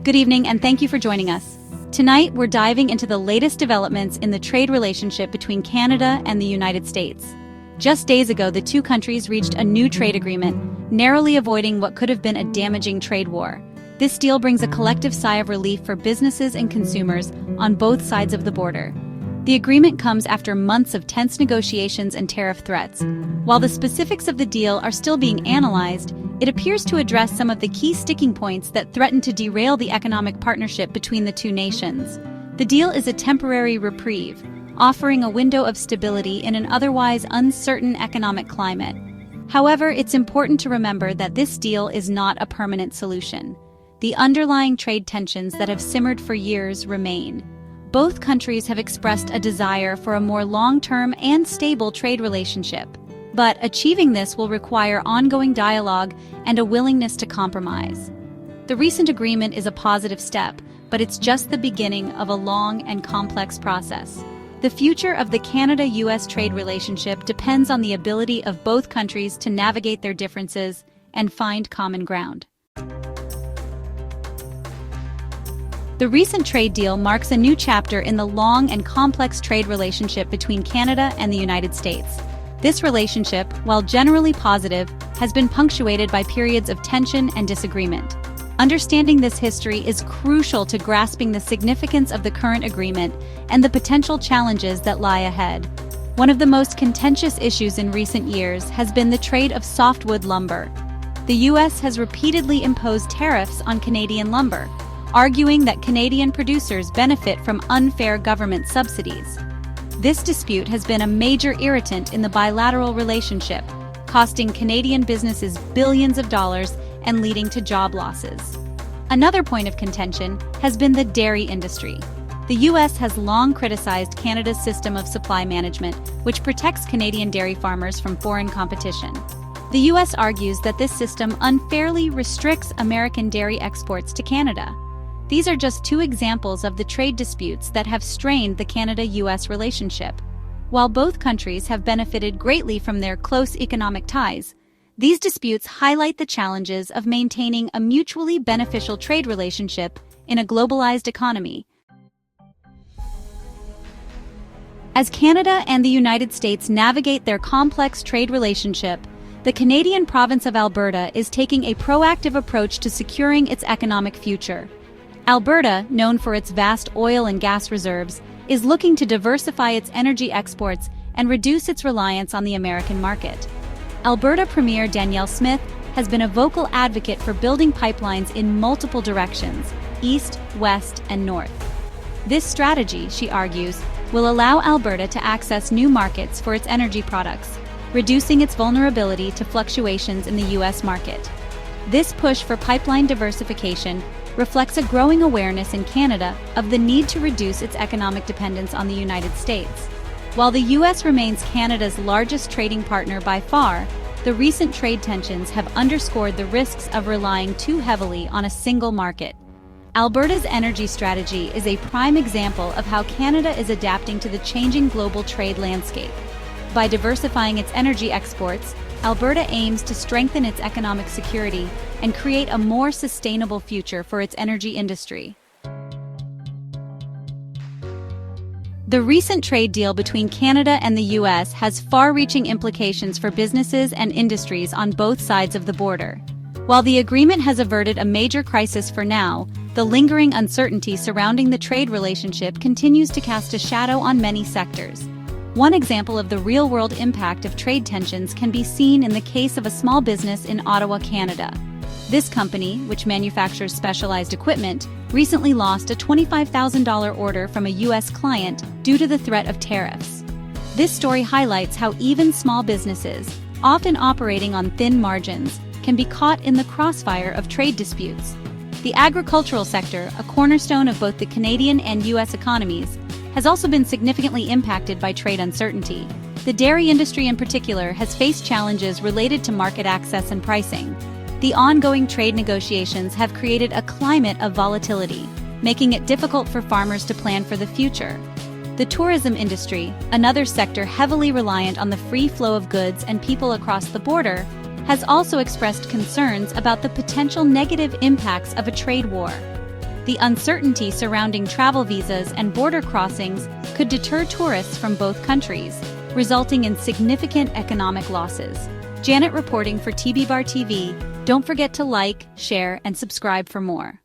Good evening, and thank you for joining us. Tonight, we're diving into the latest developments in the trade relationship between Canada and the United States. Just days ago, the two countries reached a new trade agreement, narrowly avoiding what could have been a damaging trade war. This deal brings a collective sigh of relief for businesses and consumers on both sides of the border. The agreement comes after months of tense negotiations and tariff threats. While the specifics of the deal are still being analyzed, it appears to address some of the key sticking points that threaten to derail the economic partnership between the two nations. The deal is a temporary reprieve, offering a window of stability in an otherwise uncertain economic climate. However, it's important to remember that this deal is not a permanent solution. The underlying trade tensions that have simmered for years remain. Both countries have expressed a desire for a more long-term and stable trade relationship. But achieving this will require ongoing dialogue and a willingness to compromise. The recent agreement is a positive step, but it's just the beginning of a long and complex process. The future of the Canada-US trade relationship depends on the ability of both countries to navigate their differences and find common ground. The recent trade deal marks a new chapter in the long and complex trade relationship between Canada and the United States. This relationship, while generally positive, has been punctuated by periods of tension and disagreement. Understanding this history is crucial to grasping the significance of the current agreement and the potential challenges that lie ahead. One of the most contentious issues in recent years has been the trade of softwood lumber. The U.S. has repeatedly imposed tariffs on Canadian lumber, arguing that Canadian producers benefit from unfair government subsidies. This dispute has been a major irritant in the bilateral relationship, costing Canadian businesses billions of dollars and leading to job losses. Another point of contention has been the dairy industry. The U.S. has long criticized Canada's system of supply management, which protects Canadian dairy farmers from foreign competition. The U.S. argues that this system unfairly restricts American dairy exports to Canada. These are just two examples of the trade disputes that have strained the Canada-US relationship. While both countries have benefited greatly from their close economic ties, these disputes highlight the challenges of maintaining a mutually beneficial trade relationship in a globalized economy. As Canada and the United States navigate their complex trade relationship, the Canadian province of Alberta is taking a proactive approach to securing its economic future. Alberta, known for its vast oil and gas reserves, is looking to diversify its energy exports and reduce its reliance on the American market. Alberta Premier Danielle Smith has been a vocal advocate for building pipelines in multiple directions, east, west, and north. This strategy, she argues, will allow Alberta to access new markets for its energy products, reducing its vulnerability to fluctuations in the U.S. market. This push for pipeline diversification reflects a growing awareness in Canada of the need to reduce its economic dependence on the United States. While the U.S. remains Canada's largest trading partner by far, the recent trade tensions have underscored the risks of relying too heavily on a single market. Alberta's energy strategy is a prime example of how Canada is adapting to the changing global trade landscape. By diversifying its energy exports, Alberta aims to strengthen its economic security and create a more sustainable future for its energy industry. The recent trade deal between Canada and the U.S. has far-reaching implications for businesses and industries on both sides of the border. While the agreement has averted a major crisis for now, the lingering uncertainty surrounding the trade relationship continues to cast a shadow on many sectors. One example of the real-world impact of trade tensions can be seen in the case of a small business in Ottawa, Canada. This company, which manufactures specialized equipment, recently lost a $25,000 order from a U.S. client due to the threat of tariffs. This story highlights how even small businesses, often operating on thin margins, can be caught in the crossfire of trade disputes. The agricultural sector, a cornerstone of both the Canadian and U.S. economies, has also been significantly impacted by trade uncertainty. The dairy industry in particular has faced challenges related to market access and pricing. The ongoing trade negotiations have created a climate of volatility, making it difficult for farmers to plan for the future. The tourism industry, another sector heavily reliant on the free flow of goods and people across the border, has also expressed concerns about the potential negative impacts of a trade war. The uncertainty surrounding travel visas and border crossings could deter tourists from both countries, resulting in significant economic losses. Janet reporting for TB Bar TV. Don't forget to like, share, and subscribe for more.